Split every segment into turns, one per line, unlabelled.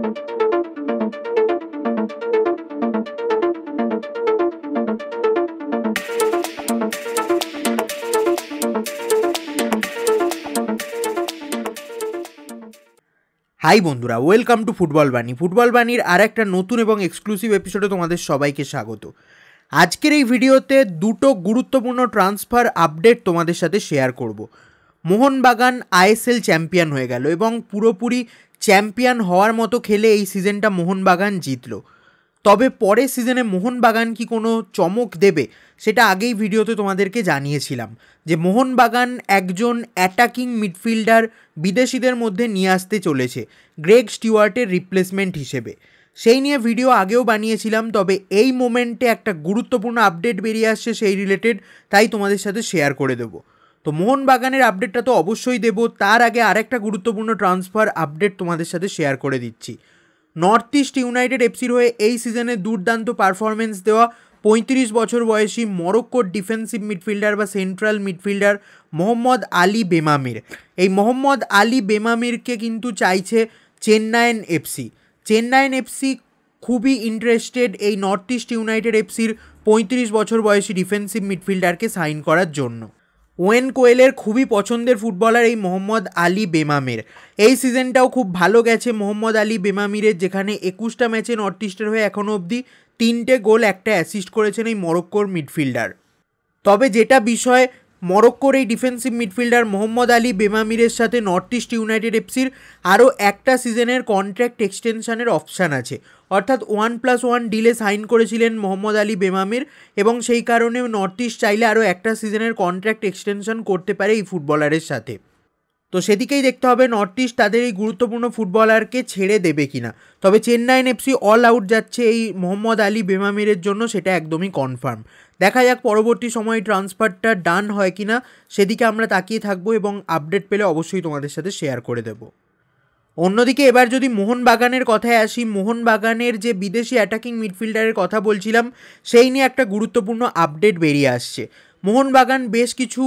High বন্ধুরা, welcome to football বাণী। Football বাণীর আর একটা নতুন এবং এক্সক্লুসিভ এপিসোডে তোমাদের সবাইকে স্বাগত। আজকের এই ভিডিওতে দুটো গুরুত্বপূর্ণ ট্রান্সফার আপডেট তোমাদের সাথে শেয়ার করব। মোহনবাগান আইএসএল চ্যাম্পিয়ন হয়ে গেল এবং পুরোপুরি চ্যাম্পিয়ন হওয়ার মতো খেলে এই সিজনটা মোহনবাগান জিতল। তবে পরের সিজনে মোহনবাগান কি কোনো চমক দেবে সেটা আগেই ভিডিওতে তোমাদেরকে জানিয়েছিলাম যে মোহনবাগান একজন অ্যাটাকিং মিডফিল্ডার বিদেশিদের মধ্যে নিয়ে আসতে চলেছে গ্রেগ স্টিওয়ার্টের রিপ্লেসমেন্ট হিসেবে। সেই নিয়ে ভিডিও আগেও বানিয়েছিলাম, তবে এই মোমেন্টে একটা গুরুত্বপূর্ণ আপডেট বেরিয়ে আসছে সেই রিলেটেড, তাই তোমাদের সাথে শেয়ার করে দেবো। তো মোহনবাগানের আপডেটটা তো অবশ্যই দেবো, তার আগে আরেকটা গুরুত্বপূর্ণ ট্রান্সফার আপডেট তোমাদের সাথে শেয়ার করে দিচ্ছি। নর্থ ইস্ট ইউনাইটেড এফসির হয়ে এই সিজনে দুর্দান্ত পারফরমেন্স দেওয়া 35 বছর বয়সী মরক্কোর ডিফেন্সিভ মিডফিল্ডার বা সেন্ট্রাল মিডফিল্ডার মোহাম্মদ আলী বেমামির, এই মোহাম্মদ আলী বেমামিরকে কিন্তু চাইছে চেন্নাইন এফসি। চেন্নাইন এফসি খুবই ইন্টারেস্টেড এই নর্থ ইস্ট ইউনাইটেড এফসির 35 বছর বয়সী ডিফেন্সিভ মিডফিল্ডারকে সাইন করার জন্য। ওয়েন কোয়েলের খুবই পছন্দের ফুটবলার এই মোহাম্মদ আলী বেমামির। এই সিজনটাও খুব ভালো গেছে মোহাম্মদ আলী বেমামিরের, যেখানে 21টা ম্যাচে নর্থ ইস্টের হয়ে এখনও অবধি 3টে গোল 1টা অ্যাসিস্ট করেছেন এই মরক্কোর মিডফিল্ডার। তবে যেটা বিষয়, মরক্কোর এই ডিফেন্সিভ মিডফিল্ডার মোহাম্মদ আলী বেমামিরের সাথে নর্থ ইস্ট ইউনাইটেড এফসির আরও একটা সিজনের কন্ট্রাক্ট এক্সটেনশনের অপশান আছে, অর্থাৎ 1+1 ডিলে সাইন করেছিলেন মোহাম্মদ আলী বেমামির, এবং সেই কারণে নর্থ ইস্ট চাইলে আরও একটা সিজনের কন্ট্রাক্ট এক্সটেনশন করতে পারে এই ফুটবলারের সাথে। তো সেদিকেই দেখতে হবে নর্থ ইস্ট তাদের এই গুরুত্বপূর্ণ ফুটবলারকে ছেড়ে দেবে কিনা। তবে চেন্নাইন এফসি অল আউট যাচ্ছে এই মোহাম্মদ আলী বেমামিরের জন্য, সেটা একদমই কনফার্ম। দেখা যাক পরবর্তী সময় ট্রান্সফারটা ডান হয় কিনা, সেদিকে আমরা তাকিয়ে থাকবো এবং আপডেট পেলে অবশ্যই তোমাদের সাথে শেয়ার করে দেব। অন্যদিকে এবার যদি মোহনবাগানের কথায় আসি, মোহনবাগানের যে বিদেশি অ্যাটাকিং মিডফিল্ডারের কথা বলছিলাম সেই নিয়ে একটা গুরুত্বপূর্ণ আপডেট বেরিয়ে আসছে। মোহনবাগান বেশ কিছু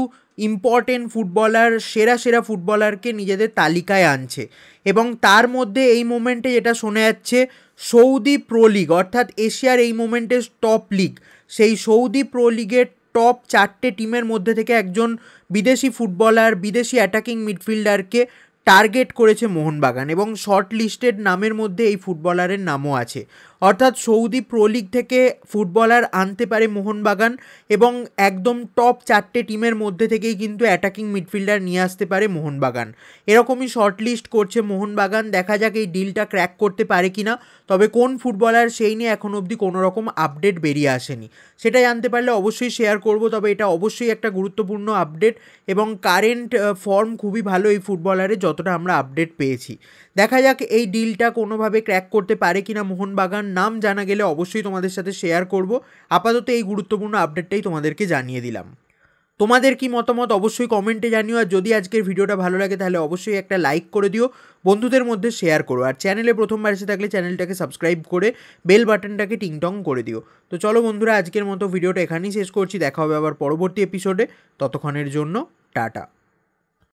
ইম্পর্টেন্ট ফুটবলার, সেরা ফুটবলারকে নিজেদের তালিকায় আনছে, এবং তার মধ্যে এই মোমেন্টে যেটা শোনা যাচ্ছে সৌদি প্রো লিগ, অর্থাৎ এশিয়ার এই মোমেন্টে টপ লিগ, সেই সৌদি প্রো লিগের টপ 4টে টিমের মধ্যে থেকে একজন বিদেশি ফুটবলার, বিদেশি অ্যাটাকিং মিডফিল্ডারকে টার্গেট করেছে মোহনবাগান, এবং শর্ট লিস্টেড নামের মধ্যে এই ফুটবলারের নামও আছে। অর্থাৎ সৌদি প্রো লিগ থেকে ফুটবলার আনতে পারে মোহনবাগান, এবং একদম টপ 4টে টিমের মধ্যে থেকেই কিন্তু অ্যাটাকিং মিডফিল্ডার নিয়ে আসতে পারে মোহনবাগান। এরকমই শর্ট লিস্ট করছে মোহনবাগান, দেখা যাক এই ডিলটা ক্র্যাক করতে পারে কিনা। তবে কোন ফুটবলার সেই নিয়ে এখন অবধি কোনো রকম আপডেট বেরিয়ে আসেনি, সেটা জানতে পারলে অবশ্যই শেয়ার করব। তবে এটা অবশ্যই একটা গুরুত্বপূর্ণ আপডেট, এবং কারেন্ট ফর্ম খুবই ভালো এই ফুটবলারের যতটা আমরা আপডেট পেয়েছি। দেখা যাক এই ডিলটা কোনোভাবে ক্র্যাক করতে পারে কিনা মোহনবাগান। নাম জানা গেলে অবশ্যই তোমাদের সাথে শেয়ার করব। আপাতত এই গুরুত্বপূর্ণ আপডেটটাই তোমাদেরকে জানিয়ে দিলাম। তোমাদের কি মতামত অবশ্যই কমেন্টে জানিও, আর যদি আজকের ভিডিওটা ভালো লাগে তাহলে অবশ্যই একটা লাইক করে দিও, বন্ধুদের মধ্যে শেয়ার করো, আর চ্যানেলে প্রথমবার এসে থাকলে চ্যানেলটাকে সাবস্ক্রাইব করে বেল বাটনটাকে টিংটং করে দিও। তো চলো বন্ধুরা, আজকের মতো ভিডিওটা এখানেই শেষ করছি, দেখা হবে আবার পরবর্তী এপিসোডে। ততক্ষণের জন্য টাটা।